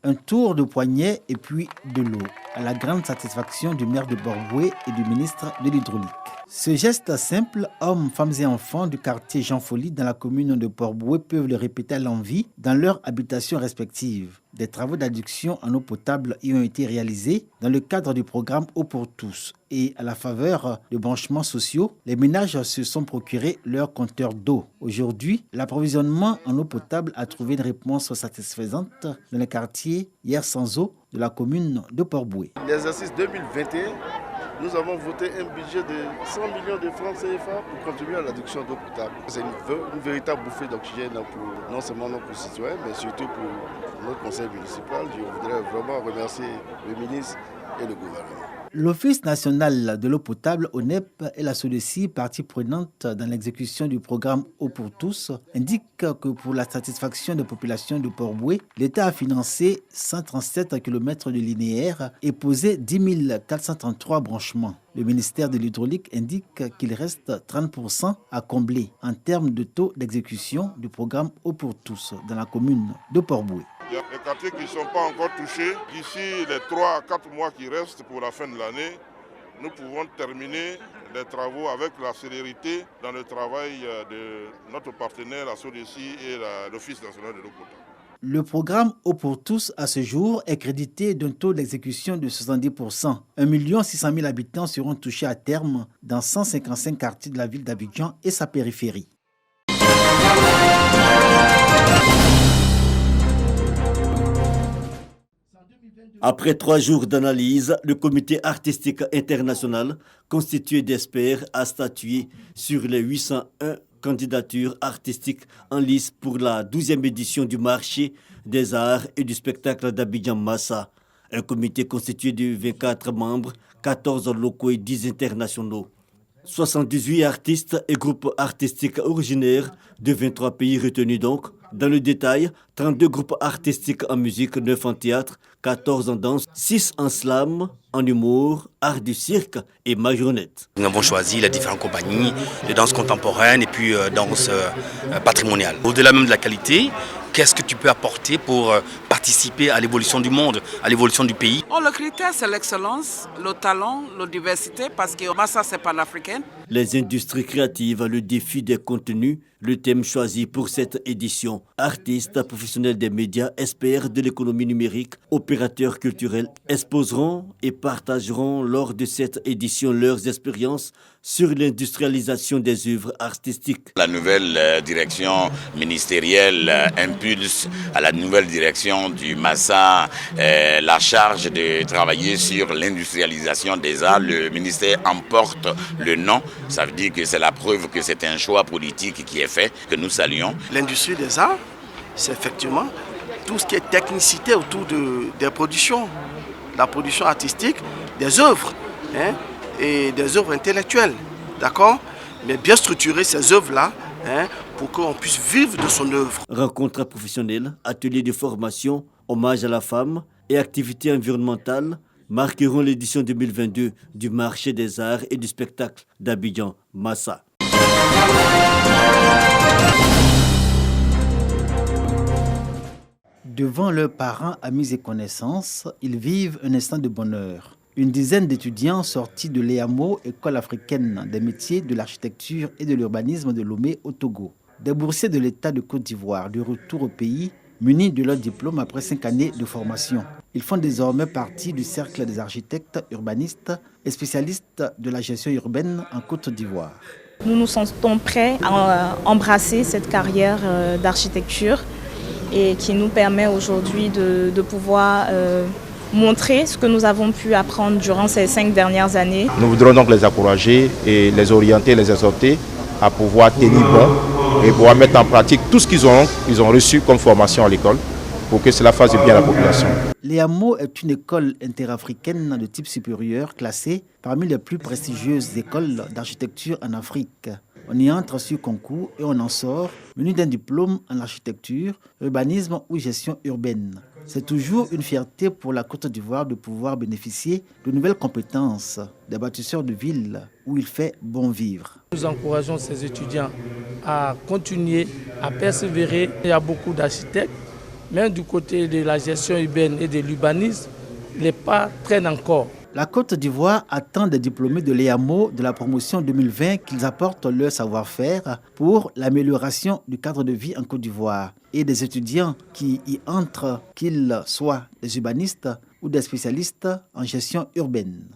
un tour de poignet et puis de l'eau, à la grande satisfaction du maire de Port-Bouët et du ministre de l'Hydraulique. Ce geste simple, hommes, femmes et enfants du quartier Jean Folly dans la commune de Port-Bouët peuvent le répéter à l'envi dans leurs habitations respectives. Des travaux d'adduction en eau potable y ont été réalisés dans le cadre du programme Eau pour tous. Et à la faveur de branchements sociaux, les ménages se sont procurés leur compteur d'eau. Aujourd'hui, l'approvisionnement en eau potable a trouvé une réponse satisfaisante dans le quartier Hier sans eau de la commune de Port-Bouët. L'exercice 2021, nous avons voté un budget de 100 millions de francs CFA pour contribuer à l'adduction d'eau potable. C'est une véritable bouffée d'oxygène pour non seulement nos concitoyens, mais surtout pour notre conseil municipal. Je voudrais vraiment remercier le ministre et le gouvernement. L'Office national de l'eau potable, ONEP, et la SODECI, partie prenante dans l'exécution du programme Eau pour tous, indiquent que pour la satisfaction des populations de Port-Bouët, l'État a financé 137 km de linéaire et posé 10 433 branchements. Le ministère de l'Hydraulique indique qu'il reste 30% à combler en termes de taux d'exécution du programme Eau pour tous dans la commune de Port-Bouët. Il y a des quartiers qui ne sont pas encore touchés. D'ici les 3 à 4 mois qui restent pour la fin de l'année, nous pouvons terminer les travaux avec la célérité dans le travail de notre partenaire, la SODECI et l'Office national de l'eau potable. Le programme Eau pour tous, à ce jour, est crédité d'un taux d'exécution de 70%. 1 600 000 habitants seront touchés à terme dans 155 quartiers de la ville d'Abidjan et sa périphérie. Après 3 jours d'analyse, le comité artistique international, constitué d'experts, a statué sur les 801 candidatures artistiques en lice pour la 12e édition du marché des arts et du spectacle d'Abidjan-Massa. Un comité constitué de 24 membres, 14 locaux et 10 internationaux. 78 artistes et groupes artistiques originaires de 23 pays retenus donc. Dans le détail, 32 groupes artistiques en musique, 9 en théâtre, 14 en danse, 6 en slam, en humour, art du cirque et marionnette. Nous avons choisi les différentes compagnies de danse contemporaine et puis danse patrimoniale. Au-delà même de la qualité, qu'est-ce que tu peux apporter pour participer à l'évolution du monde, à l'évolution du pays? Le critère, c'est l'excellence, le talent, la diversité, parce que Massa, c'est panafricain. Les industries créatives, le défi des contenus, le thème choisi pour cette édition. Artistes, professionnels des médias, experts de l'économie numérique, opérateurs culturels exposeront et partageront lors de cette édition leurs expériences sur l'industrialisation des œuvres artistiques. La nouvelle direction ministérielle impulse à la nouvelle direction du Massa la charge de travailler sur l'industrialisation des arts. Le ministère emporte le nom. Ça veut dire que c'est la preuve que c'est un choix politique qui est fait, que nous saluons. L'industrie des arts, c'est effectivement tout ce qui est technicité autour des productions, la production artistique, des œuvres et des œuvres intellectuelles, d'accord? Mais bien structurer ces œuvres-là pour qu'on puisse vivre de son œuvre. Rencontres professionnelles, ateliers de formation, hommage à la femme et activités environnementales marqueront l'édition 2022 du marché des arts et du spectacle d'Abidjan-Massa. Devant leurs parents, amis et connaissances, ils vivent un instant de bonheur. Une dizaine d'étudiants sortis de l'EAMO, École africaine des métiers de l'architecture et de l'urbanisme de Lomé au Togo. Des boursiers de l'État de Côte d'Ivoire, de retour au pays, munis de leur diplôme après 5 années de formation. Ils font désormais partie du cercle des architectes, urbanistes et spécialistes de la gestion urbaine en Côte d'Ivoire. Nous nous sentons prêts à embrasser cette carrière d'architecture et qui nous permet aujourd'hui de pouvoir montrer ce que nous avons pu apprendre durant ces 5 dernières années. Nous voudrons donc les encourager et les orienter, les exhorter à pouvoir tenir bon et pouvoir mettre en pratique tout ce qu'ils ont reçu comme formation à l'école pour que cela fasse bien à la population. L'EAMO est une école interafricaine de type supérieur classée parmi les plus prestigieuses écoles d'architecture en Afrique. On y entre sur concours et on en sort muni d'un diplôme en architecture, urbanisme ou gestion urbaine. C'est toujours une fierté pour la Côte d'Ivoire de pouvoir bénéficier de nouvelles compétences des bâtisseurs de villes où il fait bon vivre. Nous encourageons ces étudiants à continuer, à persévérer. Il y a beaucoup d'architectes, Mais du côté de la gestion urbaine et de l'urbanisme, les pas traînent encore. La Côte d'Ivoire attend des diplômés de l'EAMO de la promotion 2020 qu'ils apportent leur savoir-faire pour l'amélioration du cadre de vie en Côte d'Ivoire et des étudiants qui y entrent, qu'ils soient des urbanistes ou des spécialistes en gestion urbaine.